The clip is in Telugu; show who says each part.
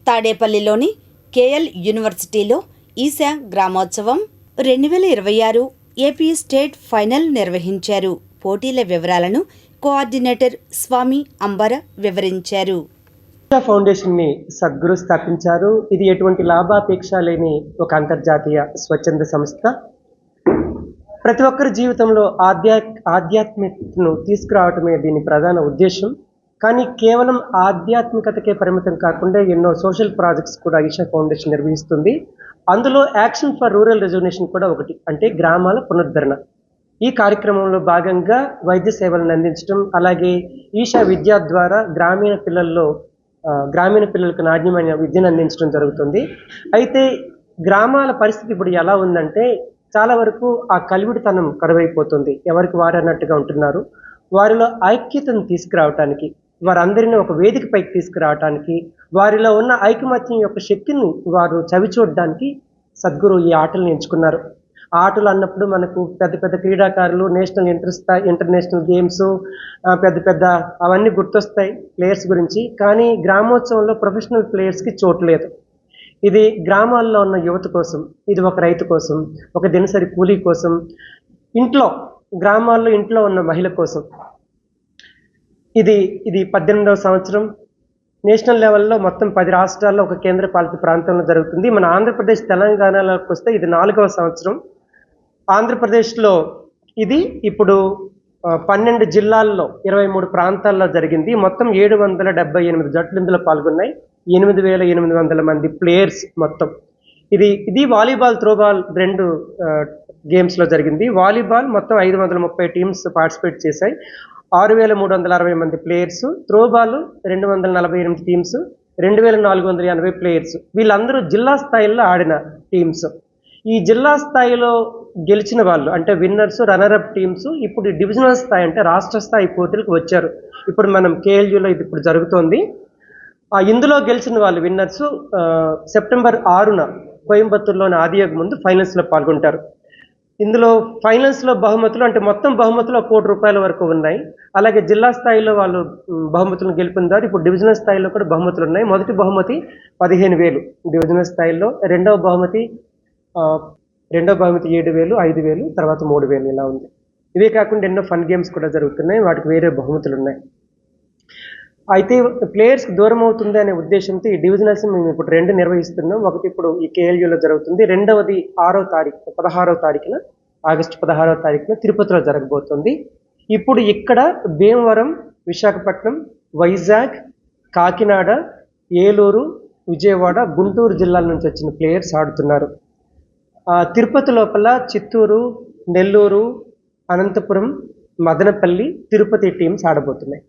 Speaker 1: తాడేపల్లిలోని కేఎల్ యూనివర్సిటీలో ఈశా గ్రామోత్సవం 2026 ఏపీ స్టేట్ ఫైనల్ నిర్వహించారు. పోటీల వివరాలను కోఆర్డినేటర్ స్వామి అంబర వివరించారు.
Speaker 2: ఈశా ఫౌండేషన్ని సద్గురు స్థాపించారు. ఇది ఎటువంటి లాభాపేక్ష లేని ఒక అంతర్జాతీయ స్వచ్ఛంద సంస్థ. ప్రతి ఒక్కరి జీవితంలో ఆధ్యాత్మికతను తీసుకురావటమే దీని ప్రధాన ఉద్దేశం. కానీ కేవలం ఆధ్యాత్మికతకే పరిమితం కాకుండా ఎన్నో సోషల్ ప్రాజెక్ట్స్ కూడా ఈశా ఫౌండేషన్ నిర్వహిస్తుంది. అందులో యాక్షన్ ఫర్ రూరల్ రెజర్వేషన్ కూడా ఒకటి, అంటే గ్రామాల పునరుద్ధరణ. ఈ కార్యక్రమంలో భాగంగా వైద్య సేవలను అందించడం, అలాగే ఈశా విద్య ద్వారా గ్రామీణ పిల్లలకు నాణ్యమైన విద్యను అందించడం జరుగుతుంది. అయితే గ్రామాల పరిస్థితి ఇప్పుడు ఎలా ఉందంటే చాలా వరకు ఆ కలివిడితనం కరువైపోతుంది. ఎవరికి వారు అన్నట్టుగా ఉంటున్నారు. వారిలో ఐక్యతను తీసుకురావటానికి, వారందరినీ ఒక వేదికపైకి తీసుకురావటానికి, వారిలో ఉన్న ఐకమత్యం యొక్క శక్తిని వారు చవిచూడడానికి సద్గురు ఈ ఆటలను ఎంచుకున్నారు. ఆటలు అన్నప్పుడు మనకు పెద్ద పెద్ద క్రీడాకారులు, నేషనల్ ఇంటర్నేషనల్ గేమ్స్, పెద్ద అవన్నీ గుర్తొస్తాయి ప్లేయర్స్ గురించి. కానీ గ్రామోత్సవంలో ప్రొఫెషనల్ ప్లేయర్స్కి చోటు లేదు. ఇది గ్రామాల్లో ఉన్న యువత కోసం, ఇది ఒక రైతు కోసం, ఒక దినసరి కూలీ కోసం, గ్రామాల్లో ఇంట్లో ఉన్న మహిళ కోసం. ఇది 18వ సంవత్సరం. నేషనల్ లెవెల్లో మొత్తం 10 రాష్ట్రాల్లో ఒక కేంద్ర పాలిత ప్రాంతంలో జరుగుతుంది. మన ఆంధ్రప్రదేశ్ తెలంగాణలోకి వస్తే ఇది 4వ సంవత్సరం. ఆంధ్రప్రదేశ్లో ఇది ఇప్పుడు 12 జిల్లాల్లో 23 ప్రాంతాల్లో జరిగింది. మొత్తం 778 జట్లు ఇందులో పాల్గొన్నాయి. 8,800 మంది ప్లేయర్స్ మొత్తం. ఇది వాలీబాల్, త్రోబాల్ 2 గేమ్స్లో జరిగింది. వాలీబాల్ మొత్తం 530 టీమ్స్ పార్టిసిపేట్ చేశాయి. 6,360 మంది ప్లేయర్స్. Throwball 248 teams, 2,480 players. వీళ్ళందరూ జిల్లా స్థాయిలో ఆడిన టీమ్స్. ఈ జిల్లా స్థాయిలో గెలిచిన వాళ్ళు అంటే విన్నర్స్, రన్నరప్ టీమ్స్ ఇప్పుడు డివిజనల్ స్థాయి అంటే రాష్ట్ర స్థాయి పోటీలకు వచ్చారు. ఇప్పుడు మనం కేఎల్యూలో ఇది ఇప్పుడు జరుగుతోంది. ఇందులో గెలిచిన వాళ్ళు విన్నర్స్ సెప్టెంబర్ 6న కోయంబత్తూరులోని ఆదియోగ్ ముందు ఫైనల్స్లో పాల్గొంటారు. ఇందులో ఫైనల్స్లో బహుమతులు అంటే మొత్తం బహుమతులు 1 కోటి రూపాయల వరకు ఉన్నాయి. అలాగే జిల్లా స్థాయిలో వాళ్ళు బహుమతులను గెలుపొందారు. ఇప్పుడు డివిజనల్ స్థాయిలో కూడా బహుమతులు ఉన్నాయి. మొదటి బహుమతి 15,000 డివిజనల్ స్థాయిలో, రెండవ బహుమతి 7,000, 5,000, తర్వాత 3,000 ఇలా ఉంది. ఇవే కాకుండా ఎన్నో ఫన్ గేమ్స్ కూడా జరుగుతున్నాయి. వాటికి వేరే బహుమతులు ఉన్నాయి. అయితే ప్లేయర్స్కి దూరం అవుతుంది అనే ఉద్దేశంతో ఈ డివిజనల్స్ మేము ఇప్పుడు 2 నిర్వహిస్తున్నాం. ఒకటి ఇప్పుడు ఈ కేఎల్యూలో జరుగుతుంది. రెండవది 16వ తారీఖున ఆగస్టు 16వ తారీఖున తిరుపతిలో జరగబోతుంది. ఇప్పుడు ఇక్కడ భీమవరం, విశాఖపట్నం, వైజాగ్, కాకినాడ, ఏలూరు, విజయవాడ, గుంటూరు జిల్లాల నుంచి వచ్చిన ప్లేయర్స్ ఆడుతున్నారు. తిరుపతి లోపల చిత్తూరు, నెల్లూరు, అనంతపురం, మదనపల్లి, తిరుపతి టీమ్స్ ఆడబోతున్నాయి.